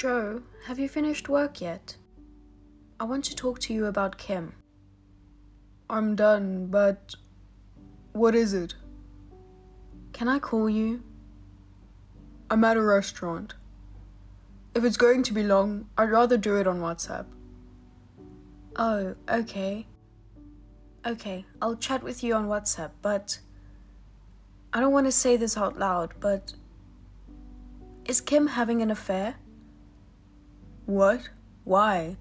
Joe, have you finished work yet? I want to talk to you about Kim. I'm done, but what is it? Can I call you? I'm at a restaurant. If it's going to be long, I'd rather do it on WhatsApp. Oh, okay. Okay, I'll chat with you on WhatsApp, but I don't want to say this out loud, but is Kim having an affair? What? Why?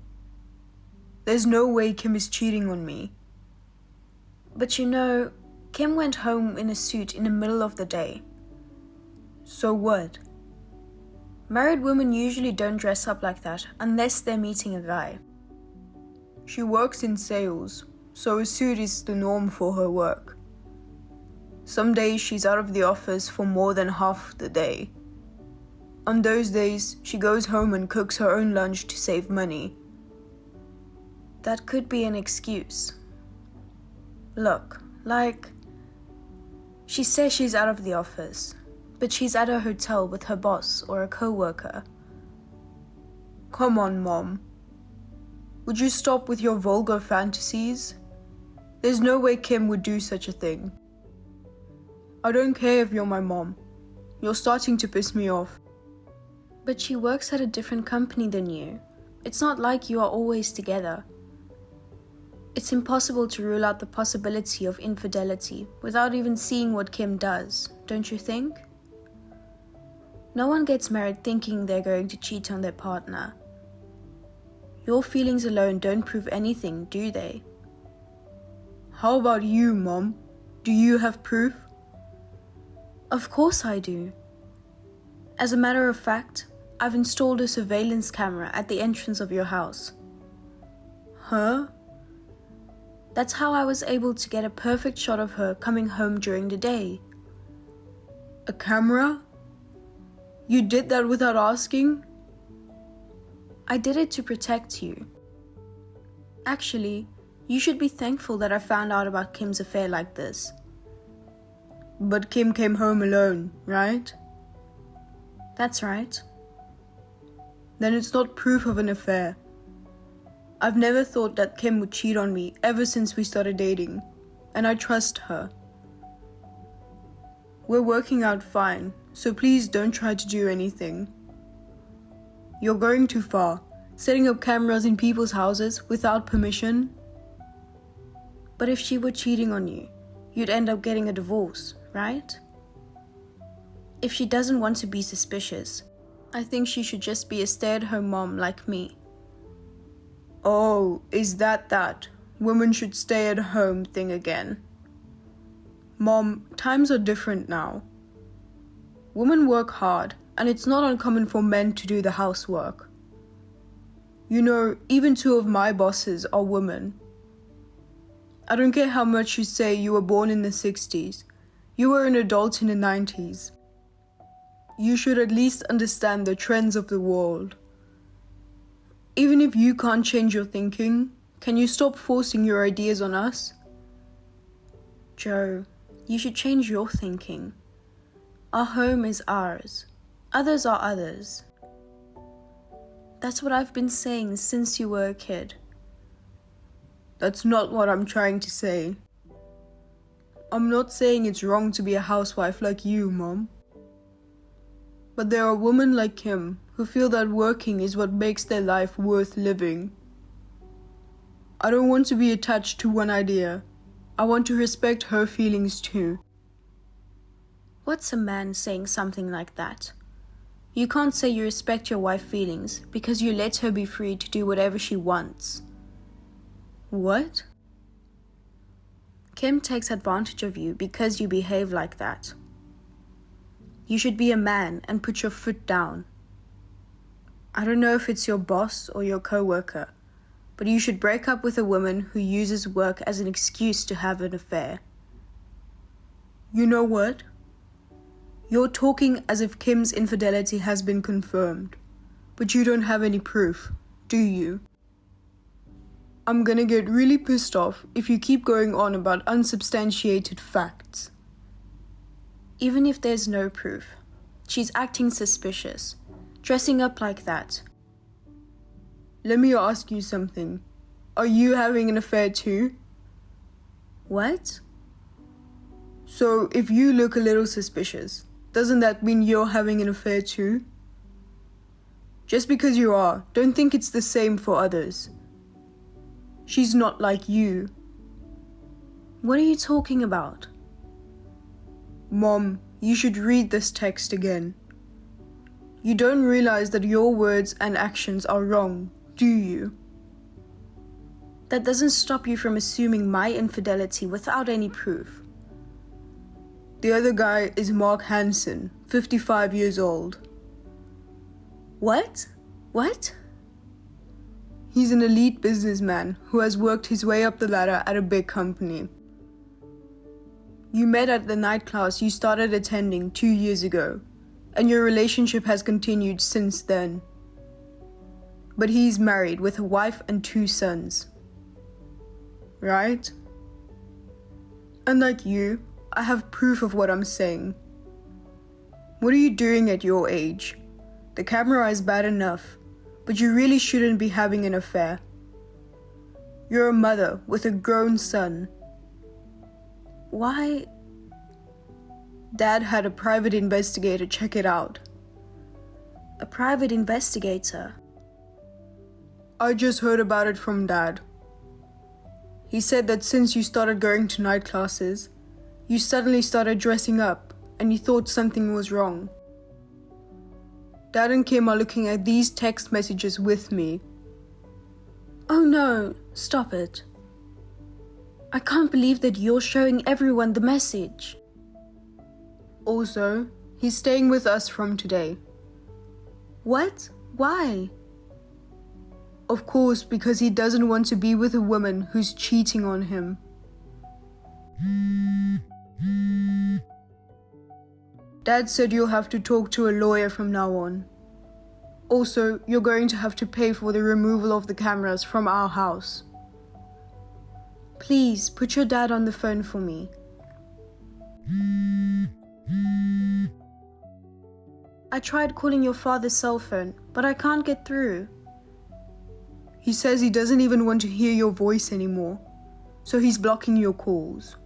There's no way Kim is cheating on me. But you know, Kim went home in a suit in the middle of the day. So what? Married women usually don't dress up like that unless they're meeting a guy. She works in sales, so a suit is the norm for her work. Some days she's out of the office for more than half the day. On those days, she goes home and cooks her own lunch to save money. That could be an excuse. Look, she says she's out of the office, but she's at a hotel with her boss or a co-worker. Come on, Mom. Would you stop with your vulgar fantasies? There's no way Kim would do such a thing. I don't care if you're my mom. You're starting to piss me off. But she works at a different company than you. It's not like you are always together. It's impossible to rule out the possibility of infidelity without even seeing what Kim does, don't you think? No one gets married thinking they're going to cheat on their partner. Your feelings alone don't prove anything, do they? How about you, Mom? Do you have proof? Of course I do. As a matter of fact, I've installed a surveillance camera at the entrance of your house. Huh? That's how I was able to get a perfect shot of her coming home during the day. A camera? You did that without asking? I did it to protect you. Actually, you should be thankful that I found out about Kim's affair like this. But Kim came home alone, right? That's right. Then it's not proof of an affair. I've never thought that Kim would cheat on me ever since we started dating, and I trust her. We're working out fine, so please don't try to do anything. You're going too far, setting up cameras in people's houses without permission. But if she were cheating on you, you'd end up getting a divorce, right? If she doesn't want to be suspicious, I think she should just be a stay-at-home mom like me. Oh, is that women should stay at home thing again? Mom, times are different now. Women work hard, and it's not uncommon for men to do the housework. You know, even two of my bosses are women. I don't care how much you say you were born in the 60s. You were an adult in the 90s. You should at least understand the trends of the world. Even if you can't change your thinking, can you stop forcing your ideas on us? Joe, you should change your thinking. Our home is ours. Others are others. That's what I've been saying since you were a kid. That's not what I'm trying to say. I'm not saying it's wrong to be a housewife like you, Mom. But there are women like Kim who feel that working is what makes their life worth living. I don't want to be attached to one idea. I want to respect her feelings too. What's a man saying something like that? You can't say you respect your wife's feelings because you let her be free to do whatever she wants. What? Kim takes advantage of you because you behave like that. You should be a man and put your foot down. I don't know if it's your boss or your co-worker, but you should break up with a woman who uses work as an excuse to have an affair. You know what? You're talking as if Kim's infidelity has been confirmed, but you don't have any proof, do you? I'm gonna get really pissed off if you keep going on about unsubstantiated facts. Even if there's no proof, she's acting suspicious. Dressing up like that, Let me ask you something. Are you having an affair too? What? So, if you look a little suspicious, doesn't that mean you're having an affair too? Just because you are, don't think it's the same for others. She's not like you. What are you talking about? Mom, you should read this text again. You don't realize that your words and actions are wrong, do you? That doesn't stop you from assuming my infidelity without any proof. The other guy is Mark Hansen, 55 years old. What? What? He's an elite businessman who has worked his way up the ladder at a big company. You met at the night class you started attending 2 years ago, and your relationship has continued since then. But he's married with a wife and 2 sons. Right? Unlike you, I have proof of what I'm saying. What are you doing at your age? The camera is bad enough, but you really shouldn't be having an affair. You're a mother with a grown son. Why? Dad had a private investigator check it out. A private investigator? I just heard about it from Dad. He said that since you started going to night classes, you suddenly started dressing up and you thought something was wrong. Dad and Kim are looking at these text messages with me. Oh no, stop it. I can't believe that you're showing everyone the message. Also, he's staying with us from today. What? Why? Of course, because he doesn't want to be with a woman who's cheating on him. Dad said you'll have to talk to a lawyer from now on. Also, you're going to have to pay for the removal of the cameras from our house. Please, put your dad on the phone for me. I tried calling your father's cell phone, but I can't get through. He says he doesn't even want to hear your voice anymore, so he's blocking your calls.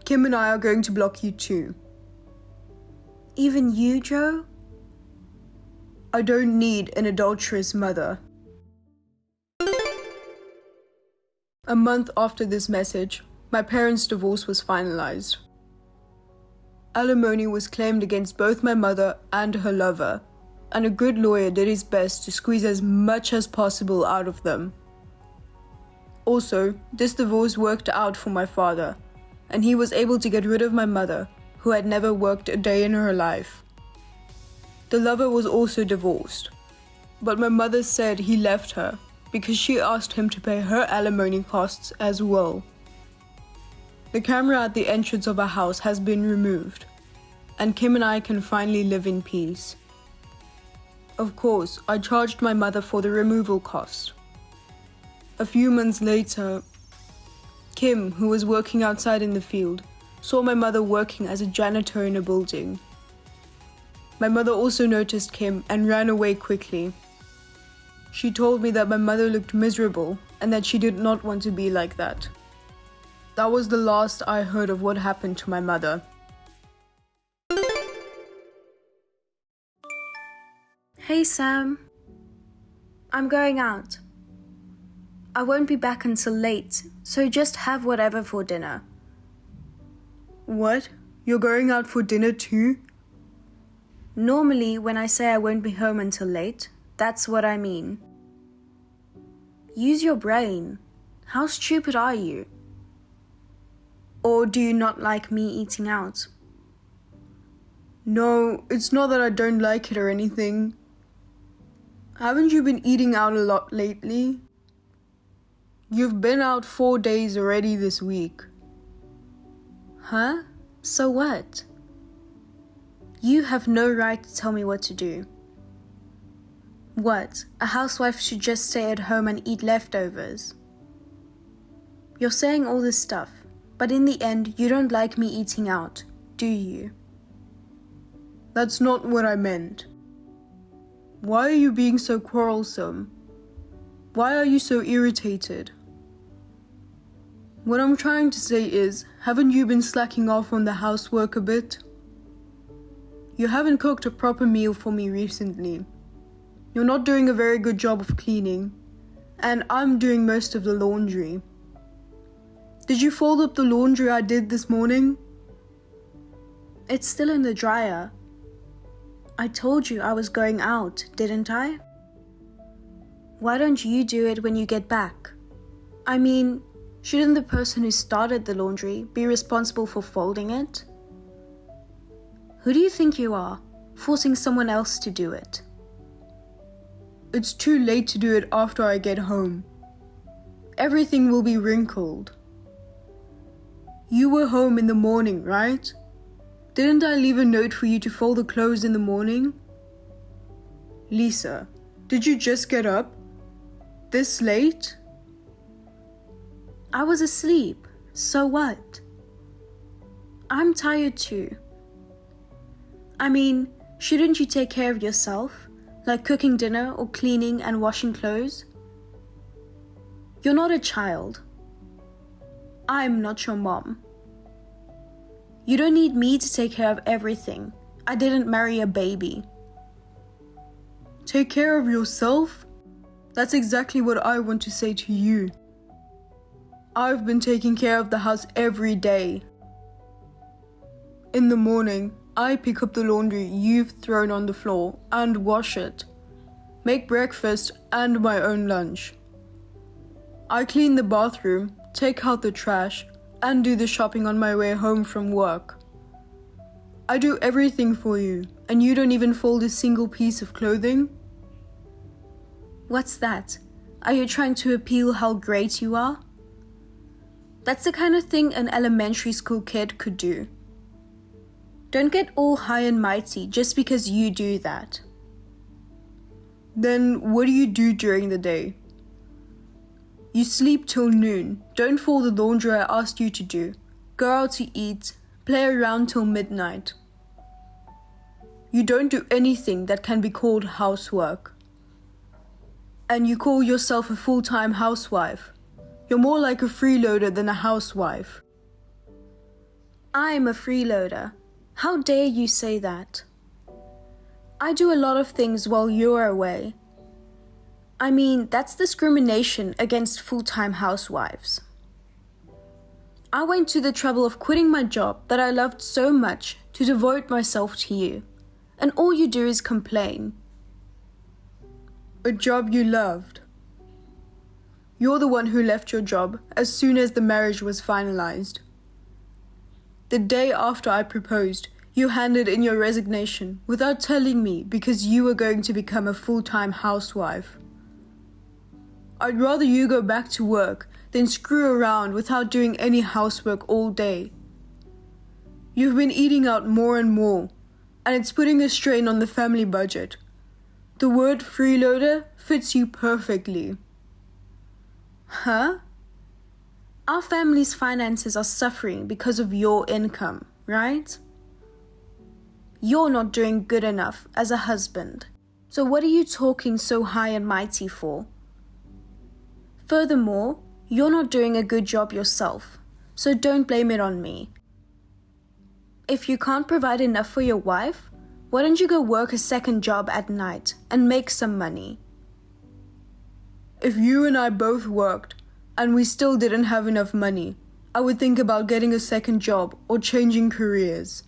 Kim and I are going to block you too. Even you, Joe? I don't need an adulterous mother. A month after this message, my parents' divorce was finalized. Alimony was claimed against both my mother and her lover, and a good lawyer did his best to squeeze as much as possible out of them. Also, this divorce worked out for my father, and he was able to get rid of my mother, who had never worked a day in her life. The lover was also divorced, but my mother said he left her because she asked him to pay her alimony costs as well. The camera at the entrance of our house has been removed, and Kim and I can finally live in peace. Of course, I charged my mother for the removal cost. A few months later, Kim, who was working outside in the field, saw my mother working as a janitor in a building. My mother also noticed Kim and ran away quickly. She told me that my mother looked miserable and that she did not want to be like that. That was the last I heard of what happened to my mother. Hey Sam. I'm going out. I won't be back until late, so just have whatever for dinner. What? You're going out for dinner too? Normally, when I say I won't be home until late, that's what I mean. Use your brain. How stupid are you? Or do you not like me eating out? No, it's not that I don't like it or anything. Haven't you been eating out a lot lately? You've been out 4 days already this week. Huh? So what? You have no right to tell me what to do. What? A housewife should just stay at home and eat leftovers? You're saying all this stuff, but in the end, you don't like me eating out, do you? That's not what I meant. why are you being so quarrelsome? Why are you so irritated? What I'm trying to say is, haven't you been slacking off on the housework a bit? You haven't cooked a proper meal for me recently. You're not doing a very good job of cleaning, and I'm doing most of the laundry. Did you fold up the laundry I did this morning? It's still in the dryer. I told you I was going out, didn't I? Why don't you do it when you get back? I mean, shouldn't the person who started the laundry be responsible for folding it? Who do you think you are, forcing someone else to do it? It's too late to do it after I get home. Everything will be wrinkled. You were home in the morning, right? Didn't I leave a note for you to fold the clothes in the morning? Lisa, did you just get up? This late? I was asleep, so what? I'm tired too. I mean, shouldn't you take care of yourself, like cooking dinner or cleaning and washing clothes? You're not a child. I'm not your mom. You don't need me to take care of everything. I didn't marry a baby. Take care of yourself? That's exactly what I want to say to you. I've been taking care of the house every day. In the morning, I pick up the laundry you've thrown on the floor and wash it. Make breakfast and my own lunch. I clean the bathroom, take out the trash, and do the shopping on my way home from work. I do everything for you, and you don't even fold a single piece of clothing? What's that? Are you trying to appeal how great you are? That's the kind of thing an elementary school kid could do. Don't get all high and mighty just because you do that. Then what do you do during the day? You sleep till noon, don't fold the laundry I asked you to do, go out to eat, play around till midnight. You don't do anything that can be called housework. And you call yourself a full-time housewife. You're more like a freeloader than a housewife. I'm a freeloader. How dare you say that? I do a lot of things while you're away. I mean, that's discrimination against full-time housewives. I went to the trouble of quitting my job that I loved so much to devote myself to you, and all you do is complain. A job you loved. You're the one who left your job as soon as the marriage was finalized. The day after I proposed, you handed in your resignation without telling me because you were going to become a full-time housewife. I'd rather you go back to work than screw around without doing any housework all day. You've been eating out more and more, and it's putting a strain on the family budget. The word freeloader fits you perfectly. Huh? Our family's finances are suffering because of your income, right? You're not doing good enough as a husband. So what are you talking so high and mighty for? Furthermore, you're not doing a good job yourself, so don't blame it on me. If you can't provide enough for your wife, why don't you go work a second job at night and make some money? If you and I both worked and we still didn't have enough money, I would think about getting a second job or changing careers.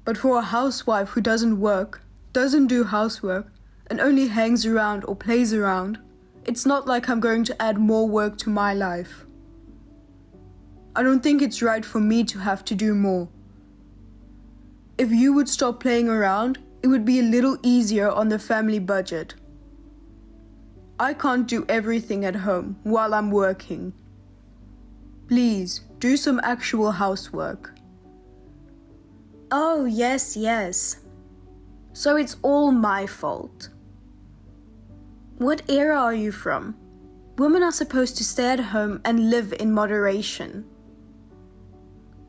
But for a housewife who doesn't work, doesn't do housework, and only hangs around or plays around, it's not like I'm going to add more work to my life. I don't think it's right for me to have to do more. If you would stop playing around, it would be a little easier on the family budget. I can't do everything at home while I'm working. Please, do some actual housework. Oh, yes. So it's all my fault. What era are you from? Women are supposed to stay at home and live in moderation.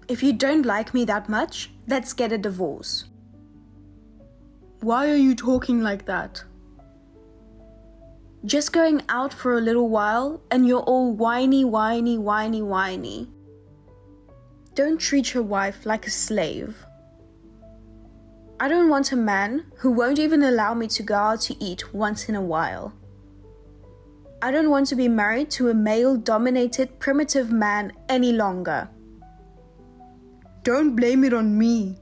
If you don't like me that much, let's get a divorce. Why are you talking like that? Just going out for a little while and you're all whiny, whiny, whiny, whiny. Don't treat your wife like a slave. I don't want a man who won't even allow me to go out to eat once in a while. I don't want to be married to a male-dominated, primitive man any longer. Don't blame it on me.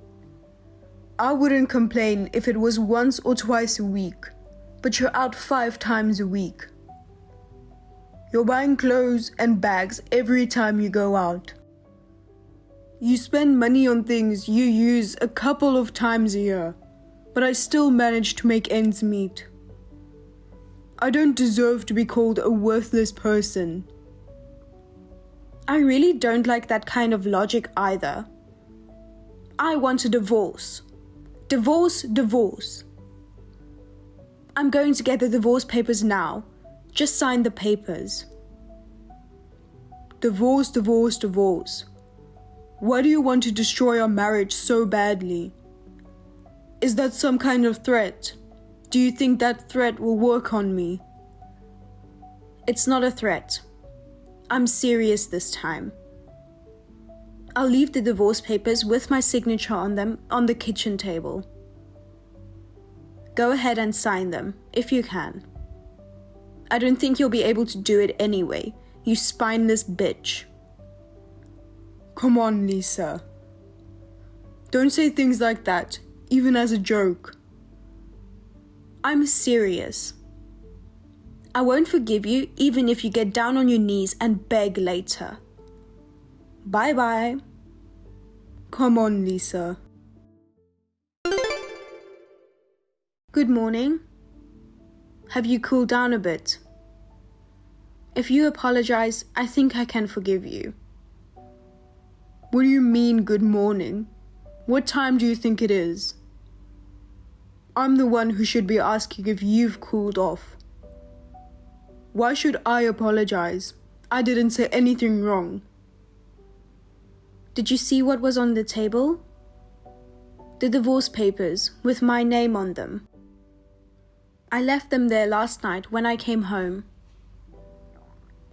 I wouldn't complain if it was once or twice a week, but you're out 5 times a week. You're buying clothes and bags every time you go out. You spend money on things you use a couple of times a year, but I still manage to make ends meet. I don't deserve to be called a worthless person. I really don't like that kind of logic either. I want a divorce. Divorce, divorce. I'm going to get the divorce papers now. Just sign the papers. Divorce, divorce, divorce. Why do you want to destroy our marriage so badly? Is that some kind of threat? Do you think that threat will work on me? It's not a threat. I'm serious this time. I'll leave the divorce papers with my signature on them on the kitchen table. Go ahead and sign them, if you can. I don't think you'll be able to do it anyway, you spineless bitch. Come on, Lisa. Don't say things like that, even as a joke. I'm serious. I won't forgive you even if you get down on your knees and beg later. Bye-bye. Come on, Lisa. Good morning. Have you cooled down a bit? If you apologize, I think I can forgive you. What do you mean, good morning? What time do you think it is? I'm the one who should be asking if you've cooled off. Why should I apologize? I didn't say anything wrong. Did you see what was on the table? The divorce papers with my name on them. I left them there last night when I came home.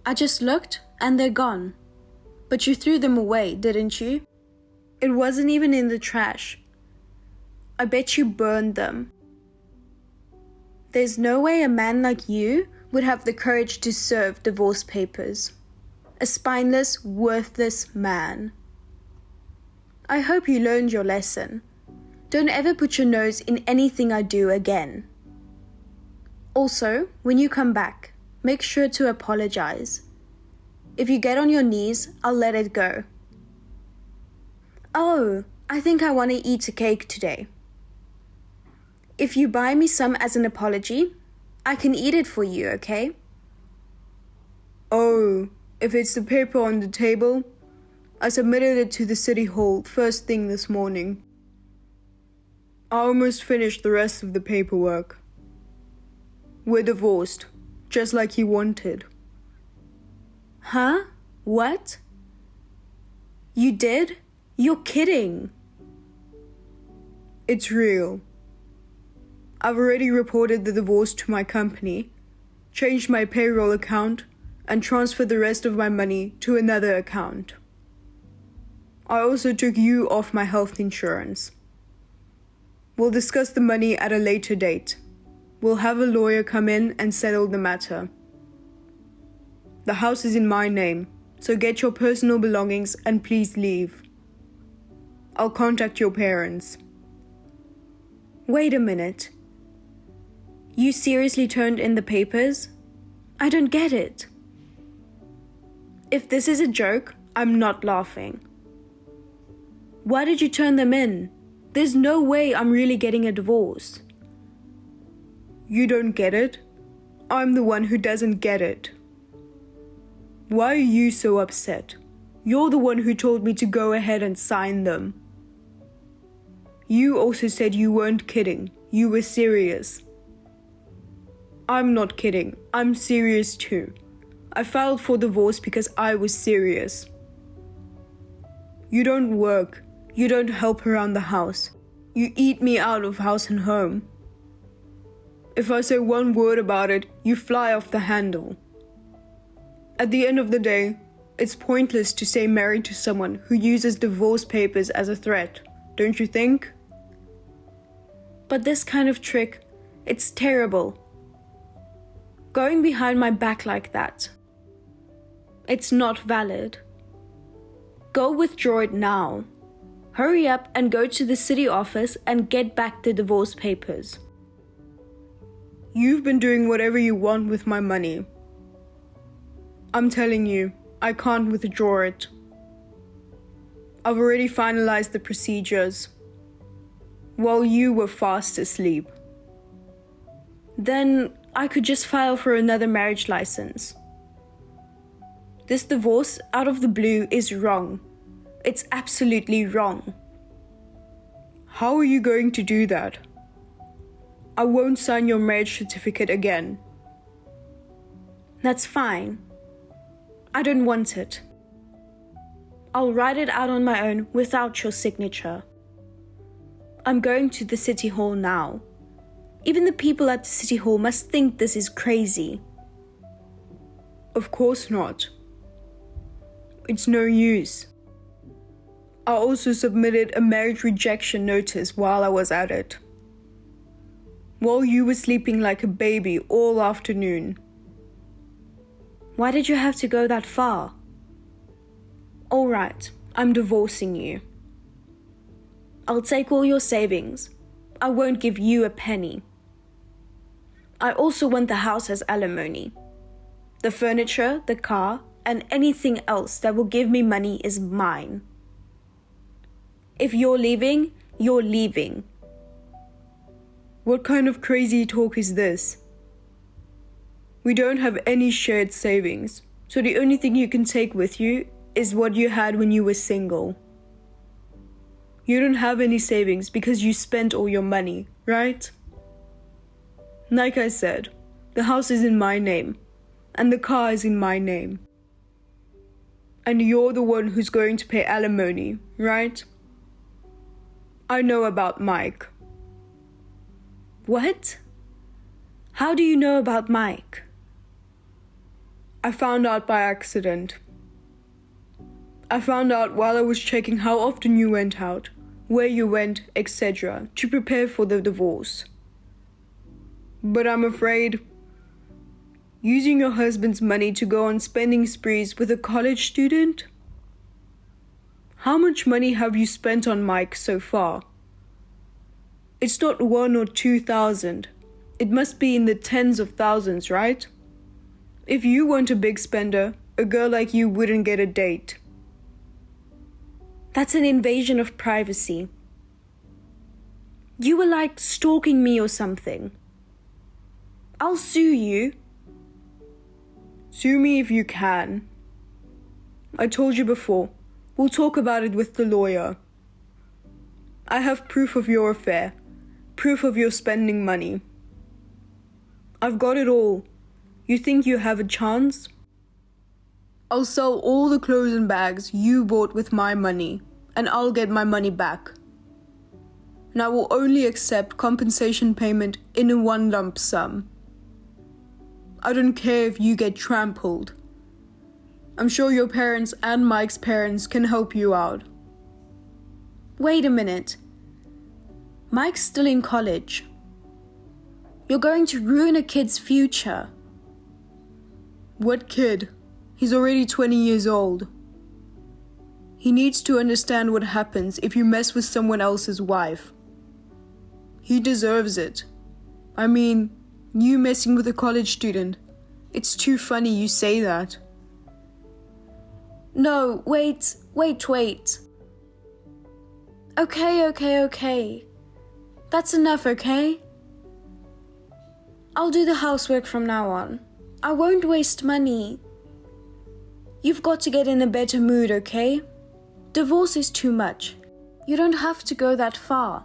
I just looked and they're gone. But you threw them away, didn't you? It wasn't even in the trash. I bet you burned them. There's no way a man like you would have the courage to serve divorce papers. A spineless, worthless man. I hope you learned your lesson. Don't ever put your nose in anything I do again. Also, when you come back, make sure to apologize. If you get on your knees, I'll let it go. Oh, I think I want to eat a cake today. If you buy me some as an apology, I can eat it for you, okay? Oh, if it's the paper on the table, I submitted it to the city hall first thing this morning. I almost finished the rest of the paperwork. We're divorced, just like you wanted. Huh? What? You did? You're kidding. It's real. I've already reported the divorce to my company, changed my payroll account, and transferred the rest of my money to another account. I also took you off my health insurance. We'll discuss the money at a later date. We'll have a lawyer come in and settle the matter. The house is in my name, so get your personal belongings and please leave. I'll contact your parents. Wait a minute. You seriously turned in the papers? I don't get it. If this is a joke, I'm not laughing. Why did you turn them in? There's no way I'm really getting a divorce. You don't get it? I'm the one who doesn't get it. Why are you so upset? You're the one who told me to go ahead and sign them. You also said you weren't kidding. You were serious. I'm not kidding. I'm serious too. I filed for divorce because I was serious. You don't work. You don't help around the house. You eat me out of house and home. If I say one word about it, you fly off the handle. At the end of the day, it's pointless to say married to someone who uses divorce papers as a threat, don't you think? But this kind of trick, it's terrible. Going behind my back like that. It's not valid. Go withdraw it now. Hurry up and go to the city office and get back the divorce papers. You've been doing whatever you want with my money. I'm telling you, I can't withdraw it. I've already finalized the procedures while you were fast asleep. Then I could just file for another marriage license. This divorce out of the blue is wrong. It's absolutely wrong. How are you going to do that? I won't sign your marriage certificate again. That's fine. I don't want it. I'll write it out on my own without your signature. I'm going to the city hall now. Even the people at the city hall must think this is crazy. Of course not. It's no use. I also submitted a marriage rejection notice while I was at it. While you were sleeping like a baby all afternoon. Why did you have to go that far? All right, I'm divorcing you. I'll take all your savings. I won't give you a penny. I also want the house as alimony. The furniture, the car, and anything else that will give me money is mine. If you're leaving, you're leaving. What kind of crazy talk is this? We don't have any shared savings, so the only thing you can take with you is what you had when you were single. You don't have any savings because you spent all your money, right? Like I said, the house is in my name, and the car is in my name. And you're the one who's going to pay alimony, right? I know about Mike. What? How do you know about Mike? I found out by accident. I found out while I was checking how often you went out, where you went, etc., to prepare for the divorce. But I'm afraid using your husband's money to go on spending sprees with a college student? How much money have you spent on Mike so far? It's not 1,000 or 2,000. It must be in the tens of thousands, right? If you weren't a big spender, a girl like you wouldn't get a date. That's an invasion of privacy. You were like stalking me or something. I'll sue you. Sue me if you can. I told you before, we'll talk about it with the lawyer. I have proof of your affair, proof of your spending money. I've got it all. You think you have a chance? I'll sell all the clothes and bags you bought with my money, and I'll get my money back. And I will only accept compensation payment in a one lump sum. I don't care if you get trampled. I'm sure your parents and Mike's parents can help you out. Wait a minute. Mike's still in college. You're going to ruin a kid's future. What kid? He's already 20 years old. He needs to understand what happens if you mess with someone else's wife. He deserves it. I mean, you messing with a college student. It's too funny you say that. No, wait. Okay. That's enough, okay? I'll do the housework from now on. I won't waste money. You've got to get in a better mood, okay? Divorce is too much. You don't have to go that far.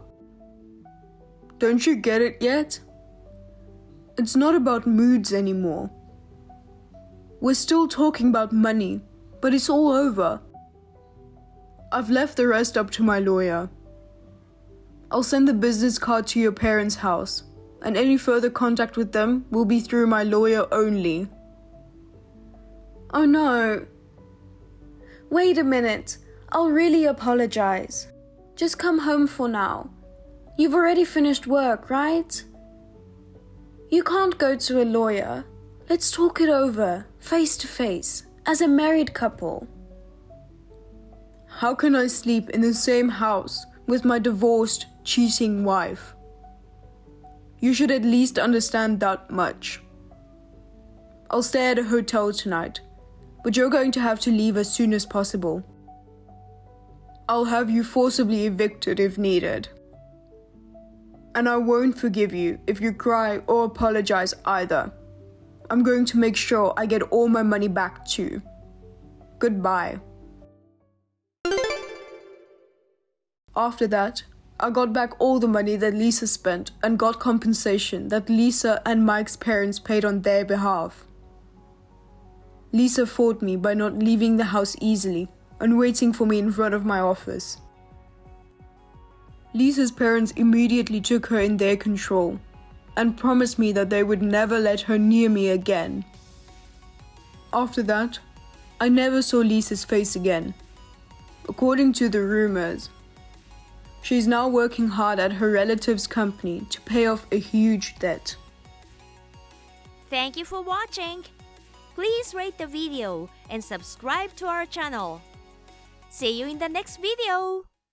Don't you get it yet? It's not about moods anymore. We're still talking about money, but it's all over. I've left the rest up to my lawyer. I'll send the business card to your parents' house, and any further contact with them will be through my lawyer only. Oh no. Wait a minute. I'll really apologize. Just come home for now. You've already finished work, right? You can't go to a lawyer. Let's talk it over, face to face, as a married couple. How can I sleep in the same house with my divorced, cheating wife? You should at least understand that much. I'll stay at a hotel tonight, but you're going to have to leave as soon as possible. I'll have you forcibly evicted if needed. And I won't forgive you if you cry or apologize either. I'm going to make sure I get all my money back too. Goodbye. After that, I got back all the money that Lisa spent and got compensation that Lisa and Mike's parents paid on their behalf. Lisa fought me by not leaving the house easily and waiting for me in front of my office. Lisa's parents immediately took her in their control and promised me that they would never let her near me again. After that, I never saw Lisa's face again. According to the rumors, she's now working hard at her relative's company to pay off a huge debt. Thank you for watching. Please rate the video and subscribe to our channel. See you in the next video.